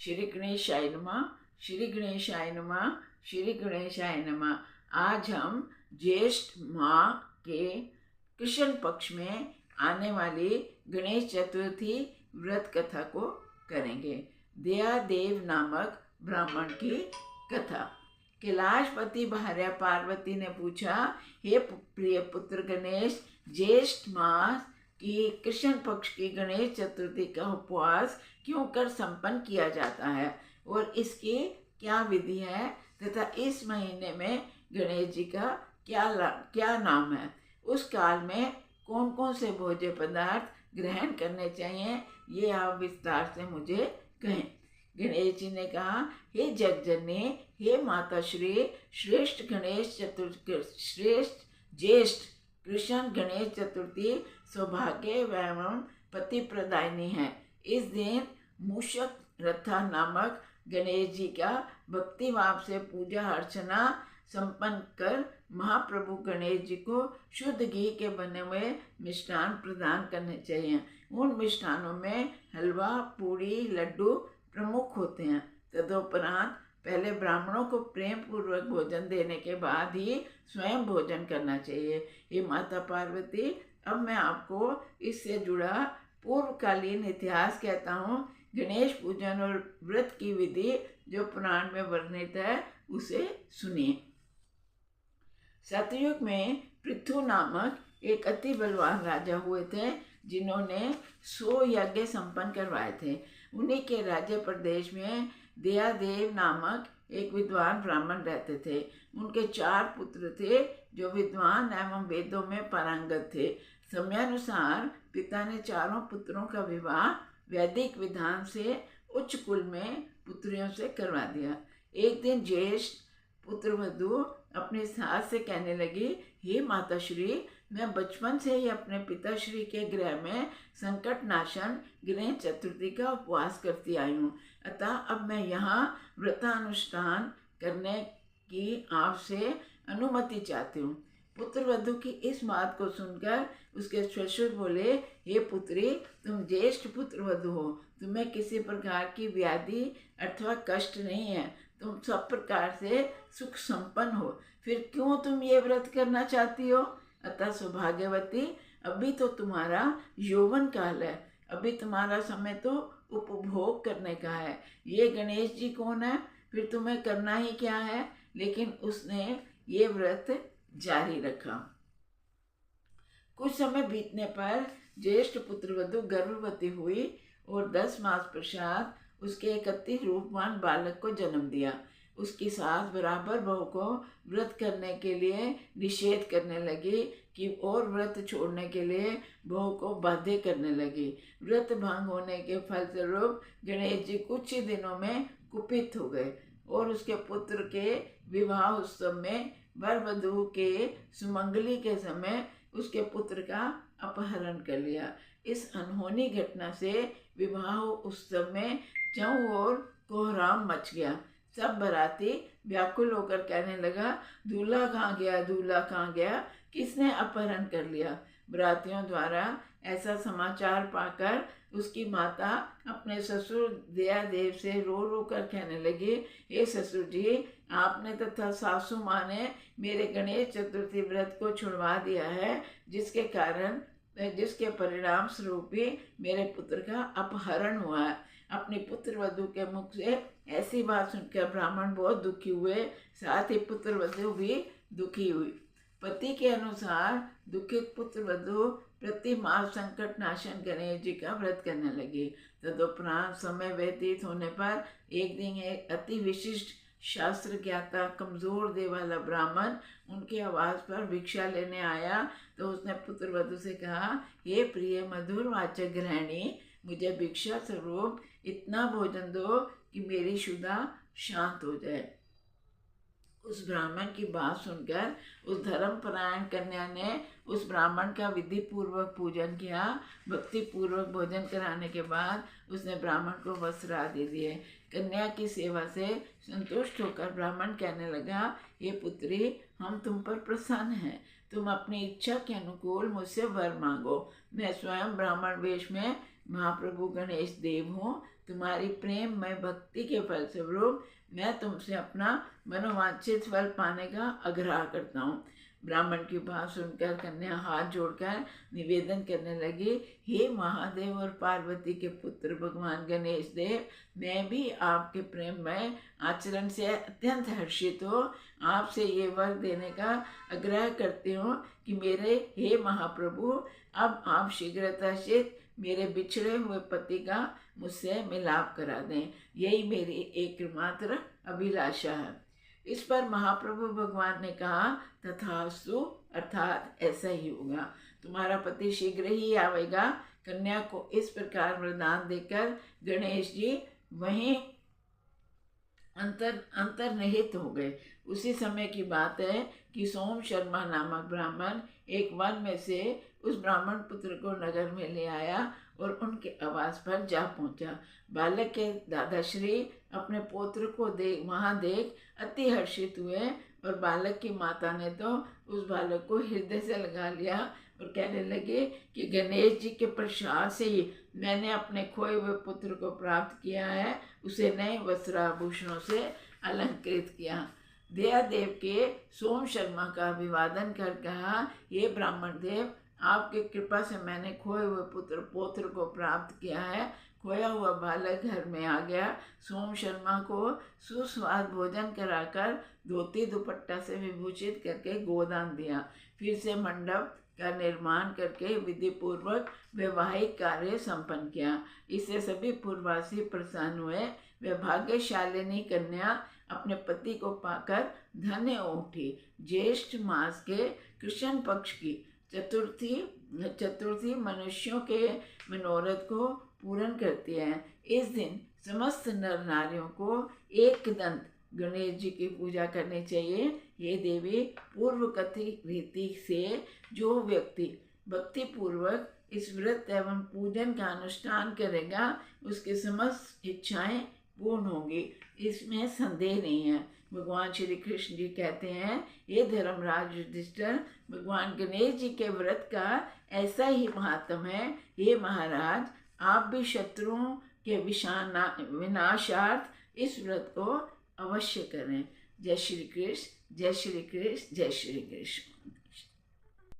श्री गणेशाय नमः, श्री गणेशाय नमः, श्री गणेशाय नमः। आज हम ज्येष्ठ माह के कृष्ण पक्ष में आने वाली गणेश चतुर्थी व्रत कथा को करेंगे। दयादेव नामक ब्राह्मण की कथा। कैलाशपति भार्या पार्वती ने पूछा, हे प्रिय पुत्र गणेश, ज्येष्ठ मास की कृष्ण पक्ष की गणेश चतुर्थी का उपवास क्यों कर संपन्न किया जाता है और इसकी क्या विधि है तथा इस महीने में गणेश जी का क्या नाम है। उस काल में कौन कौन से भोज्य पदार्थ ग्रहण करने चाहिए, ये आप विस्तार से मुझे कहें। गणेश जी ने कहा, हे जगजननी, हे माता श्री, श्रेष्ठ ज्येष्ठ कृष्ण गणेश चतुर्थी सौभाग्य एवं पति प्रदायिनी है। इस दिन मूषक रथा नामक गणेश जी का भक्ति भाव से पूजा अर्चना संपन्न कर महाप्रभु गणेश जी को शुद्ध घी के बने हुए मिष्ठान प्रदान करने चाहिए। उन मिष्ठानों में हलवा, पूड़ी, लड्डू प्रमुख होते हैं। तदुपरांत पहले ब्राह्मणों को प्रेम पूर्वक भोजन देने के बाद ही स्वयं भोजन करना चाहिए। ये माता पार्वती, अब मैं आपको इससे जुड़ा पूर्वकालीन इतिहास कहता हूँ। गणेश पूजन और व्रत की विधि जो पुराण में वर्णित है उसे सुनिए। सतयुग में पृथु नामक एक अति बलवान राजा हुए थे, जिन्होंने 100 यज्ञ संपन्न करवाए थे। उन्हीं के राज्य प्रदेश में दयादेव नामक एक विद्वान ब्राह्मण रहते थे। उनके 4 पुत्र थे जो विद्वान एवं वेदों में पारंगत थे। समयानुसार पिता ने चारों पुत्रों का विवाह वैदिक विधान से उच्च कुल में पुत्रियों से करवा दिया। एक दिन ज्येष्ठ पुत्रवधू अपनी सास से कहने लगी, हे माताश्री, मैं बचपन से ही अपने पिताश्री के गृह में संकट नाशन गणेश चतुर्थी का उपवास करती आई हूँ, अतः अब मैं यहाँ व्रतानुष्ठान करने की आपसे अनुमति चाहती हूँ। पुत्रवधू की इस बात को सुनकर उसके ससुर बोले, हे पुत्री, तुम ज्येष्ठ पुत्रवधू हो, तुम्हें किसी प्रकार की व्याधि अथवा कष्ट नहीं है, तुम सब प्रकार से सुख संपन्न हो, फिर क्यों तुम ये व्रत करना चाहती हो। अतः सौभाग्यवती, अभी तो तुम्हारा यौवन काल है, अभी तुम्हारा समय तो उपभोग करने का है। ये गणेश जी कौन है, फिर तुम्हें करना ही क्या है। लेकिन उसने ये व्रत जारी रखा। कुछ समय बीतने पर ज्येष्ठ पुत्रवधू गर्भवती हुई और 10 मास पश्चात उसके एक अति रूपवान बालक को जन्म दिया। उसकी सास बराबर बहू को व्रत करने के लिए निषेध करने लगी कि और व्रत छोड़ने के लिए बहू को बाध्य करने लगी। व्रत भंग होने के फलस्वरूप गणेश जी कुछ ही दिनों में कुपित हो गए और उसके पुत्र के विवाह उत्सव में वर वधू के सुमंगली के समय उसके पुत्र का अपहरण कर लिया। इस अनहोनी घटना से विवाह उत्सव में चारों ओर कोहराम मच गया। सब बाराती व्याकुल होकर कहने लगा, दूल्हा कहाँ गया, दूल्हा कहाँ गया, किसने अपहरण कर लिया। बारातियों द्वारा ऐसा समाचार पाकर उसकी माता अपने ससुर दयादेव से रो रो कर कहने लगी, हे ससुर जी, आपने तथा सासू माँ ने मेरे गणेश चतुर्थी व्रत को छुड़वा दिया है, जिसके परिणाम स्वरूप ही मेरे पुत्र का अपहरण हुआ है। अपनी पुत्र वधू के मुख से ऐसी बात सुनकर ब्राह्मण बहुत दुखी हुए, साथ ही पुत्र वधू भी दुखी हुई। पति के अनुसार दुखित पुत्र वधू प्रति मास संकट नाशन गणेश जी का व्रत करने लगी। तदुपरांत समय व्यतीत होने पर एक दिन एक अति विशिष्ट शास्त्र ज्ञाता कमजोर देह वाला ब्राह्मण उनके आवाज पर भिक्षा लेने आया, तो उसने पुत्र वधू से कहा, हे प्रिय मधुर वाचक गृहिणी, मुझे भिक्षा स्वरूप इतना भोजन दो कि मेरी क्षुधा शांत हो जाए। उस ब्राह्मण की बात सुनकर उस धर्मपरायण कन्या ने उस ब्राह्मण का विधि पूर्वक पूजन किया। भक्ति पूर्वक भोजन कराने के बाद उसने ब्राह्मण को वस्त्र आदि दिए। कन्या की सेवा से संतुष्ट होकर ब्राह्मण कहने लगा, ये पुत्री, हम तुम पर प्रसन्न हैं, तुम अपनी इच्छा के अनुकूल मुझसे वर मांगो। मैं स्वयं ब्राह्मण वेश में महाप्रभु गणेश देव हूँ, तुम्हारी प्रेम में भक्ति के फलस्वरूप मैं तुमसे अपना मनोवांछित फल पाने का आग्रह करता हूँ। ब्राह्मण की बात सुनकर कन्या हाथ जोड़कर निवेदन करने लगी, हे महादेव और पार्वती के पुत्र भगवान गणेश देव, मैं भी आपके प्रेम में आचरण से अत्यंत हर्षित हो आपसे ये वर देने का आग्रह करती हूँ कि मेरे हे महाप्रभु, अब आप शीघ्रताशीघ्र मेरे बिछड़े हुए पति का मुझसे मिलाप करा दें। यही मेरी एकमात्र अभिलाषा है। इस पर महाप्रभु भगवान ने कहा, तथास्तु, अर्थात ऐसा ही होगा। तुम्हारा पति शीघ्र ही आवेगा। कन्या को इस प्रकार वरदान देकर गणेश जी वहीं अंतर्निहित हो गए। उसी समय की बात है कि सोम शर्मा नामक ब्राह्मण एक वन में से उस ब्राह्मण पुत्र को नगर में ले आया और उनके आवास पर जा पहुंचा। बालक के दादाश्री अपने पुत्र को वहां देख अति हर्षित हुए और बालक की माता ने तो उस बालक को हृदय से लगा लिया और कहने लगे कि गणेश जी के प्रसाद से ही मैंने अपने खोए हुए पुत्र को प्राप्त किया है, उसे नए वस्त्राभूषणों से अलंकृत किया। दयादेव के सोम शर्मा का अभिवादन कर कहा, ये ब्राह्मण देव, आपकी कृपा से मैंने खोए हुए पौत्र को प्राप्त किया है। खोया हुआ बालक घर में आ गया। सोम शर्मा को सुस्वाद भोजन कराकर धोती दुपट्टा से विभूषित करके गोदान दिया। फिर से मंडप का निर्माण करके विधि पूर्वक वैवाहिक कार्य संपन्न किया। इससे सभी पूर्ववासी प्रसन्न हुए। वे भाग्यशालिनी कन्या अपने पति को पाकर धन्य हो उठी। ज्येष्ठ मास के कृष्ण पक्ष की चतुर्थी मनुष्यों के मनोरथ को पूर्ण करती है। इस दिन समस्त नर नारियों को एक दंत गणेश जी की पूजा करनी चाहिए। ये देवी पूर्व कथित रीति से जो व्यक्ति भक्ति पूर्वक इस व्रत एवं पूजन का अनुष्ठान करेगा, उसकी समस्त इच्छाएं पूर्ण होंगी, इसमें संदेह नहीं है। भगवान श्री कृष्ण जी कहते हैं, ये धर्मराज युधिष्ठिर, भगवान गणेश जी के व्रत का ऐसा ही महात्म है। ये महाराज, आप भी शत्रुओं के विनाशार्थ इस व्रत को अवश्य करें। जय श्री कृष्ण, जय श्री कृष्ण, जय श्री कृष्ण।